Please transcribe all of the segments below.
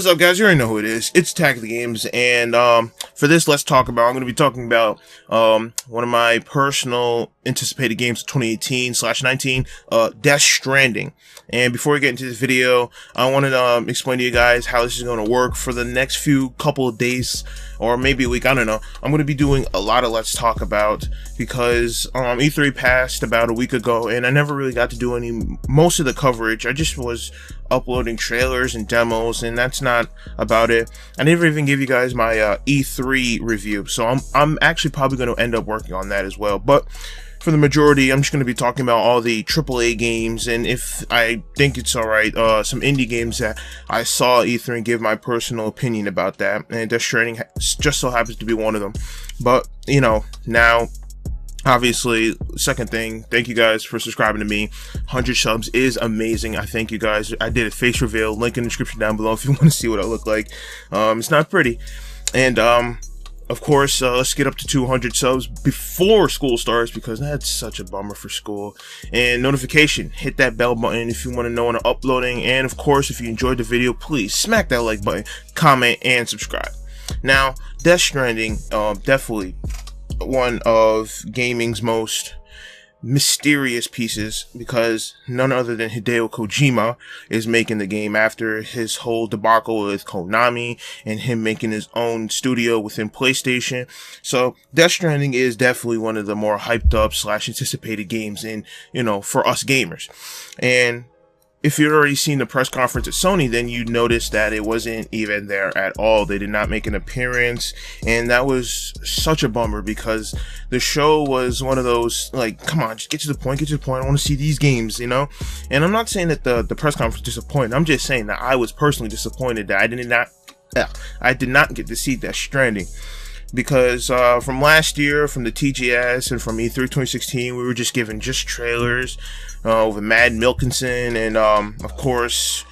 What's up, guys? You already know who it is. It's Attack of the Games, and for this, I'm going to be talking about one of my personal anticipated games of 2018/19, Death Stranding. And before we get into this video, I wanted to explain to you guys how this is going to work for the next few couple of days, or maybe a week, I don't know. I'm going to be doing a lot of Let's Talk About, because E3 passed about a week ago, and I never really got to do most of the coverage. I just was uploading trailers and demos, and that's not about it. I never even give you guys my E3 review, so I'm actually probably going to end up working on that as well. But for the majority, I'm just going to be talking about all the AAA games, and if I think it's alright, some indie games that I saw at E3 and give my personal opinion about that. And Death Stranding just so happens to be one of them. But, you know, now, obviously, second thing, thank you guys for subscribing to me. 100 subs is amazing. I thank you guys. I did a face reveal, link in the description down below if you want to see what I look like. It's not pretty. And, of course, let's get up to 200 subs before school starts, because that's such a bummer for school. And notification, hit that bell button if you want to know when I'm uploading. And of course, if you enjoyed the video, please smack that like button, comment, and subscribe. Now, Death Stranding, definitely one of gaming's most mysterious pieces, because none other than Hideo Kojima is making the game after his whole debacle with Konami and him making his own studio within PlayStation. So Death Stranding is definitely one of the more hyped up / anticipated games in, you know, for us gamers. And if you'd already seen the press conference at Sony, then you'd notice that it wasn't even there at all. They did not make an appearance, and that was such a bummer, because the show was one of those, like, come on, just get to the point, I want to see these games, you know? And I'm not saying that the press conference disappointed. I'm just saying that I was personally disappointed that I did not get to see Death Stranding. Because from last year, from the TGS and from E3 2016, we were just given trailers with Matt Milkinson and of course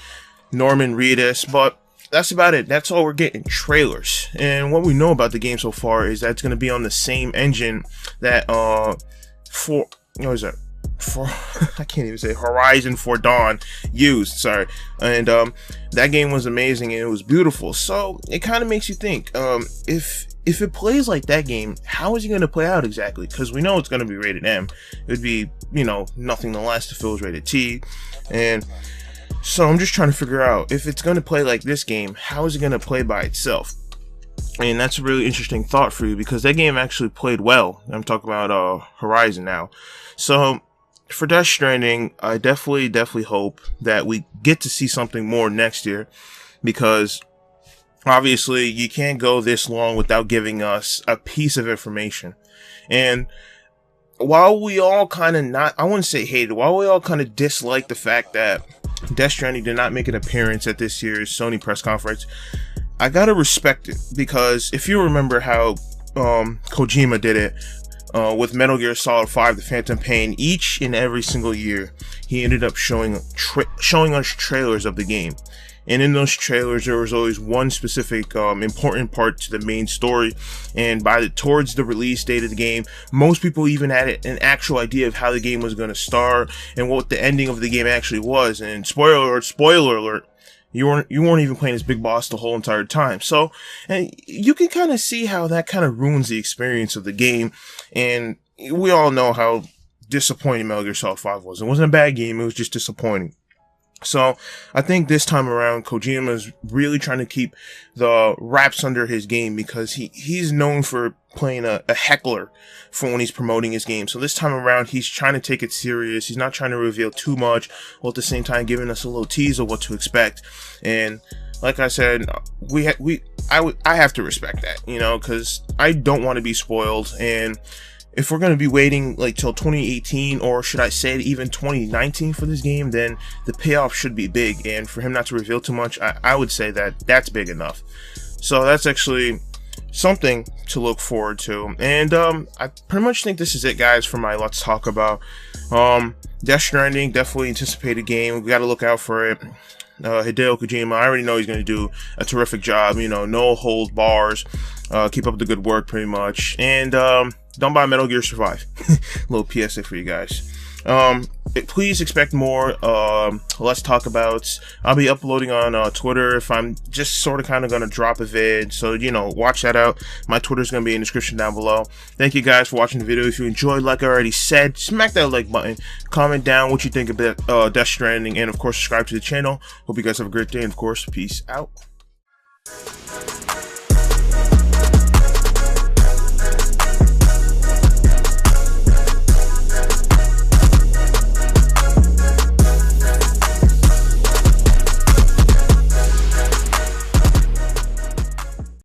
Norman Reedus, but that's about it. That's all we're getting, trailers. And what we know about the game so far is that it's going to be on the same engine that I can't even say Horizon 4 Dawn used, sorry. And that game was amazing and it was beautiful. So it kind of makes you think, if it plays like that game, how is it going to play out exactly? Because we know it's going to be rated M. It would be, you know, nothing less if it was rated T. And so I'm just trying to figure out, if it's going to play like this game, how is it going to play by itself? And that's a really interesting thought for you, because that game actually played well. I'm talking about Horizon now. So for Death Stranding, I definitely hope that we get to see something more next year, because obviously you can't go this long without giving us a piece of information. And while we all kind of I wouldn't say hated, while we all kind of dislike the fact that Death Stranding did not make an appearance at this year's Sony press conference, I gotta respect it, because if you remember how Kojima did it with Metal Gear Solid 5, The Phantom Pain, each and every single year, he ended up showing us trailers of the game. And in those trailers, there was always one specific important part to the main story. And towards the release date of the game, most people even had an actual idea of how the game was going to start and what the ending of the game actually was. And spoiler alert, you weren't even playing as Big Boss the whole entire time. So, and you can kind of see how that kind of ruins the experience of the game. And we all know how disappointing Metal Gear Solid 5 was. It wasn't a bad game, it was just disappointing. So I think this time around, Kojima is really trying to keep the wraps under his game, because he's known for playing a heckler for when he's promoting his game. So this time around, he's trying to take it serious. He's not trying to reveal too much, while at the same time giving us a little tease of what to expect. And like I said, I have to respect that, you know, because I don't want to be spoiled. And if we're going to be waiting like till 2018, or should I say even 2019 for this game, then the payoff should be big. And for him not to reveal too much, I would say that that's big enough. So that's actually something to look forward to. And I pretty much think this is it, guys, for my Let's Talk About. Death Stranding, definitely anticipated game. We got to look out for it. Hideo Kojima, I already know he's going to do a terrific job. You know, no hold bars. Keep up the good work, pretty much. And don't buy Metal Gear Survive. Little PSA for you guys. Please expect more Let's Talk Abouts. I'll be uploading on Twitter if I'm just sort of kind of going to drop a vid, so you know, watch that out. My Twitter's going to be in the description down below. Thank you guys for watching the video. If you enjoyed, like I already said, smack that like button, comment down what you think about Death Stranding, and of course subscribe to the channel. Hope you guys have a great day, and of course, peace out.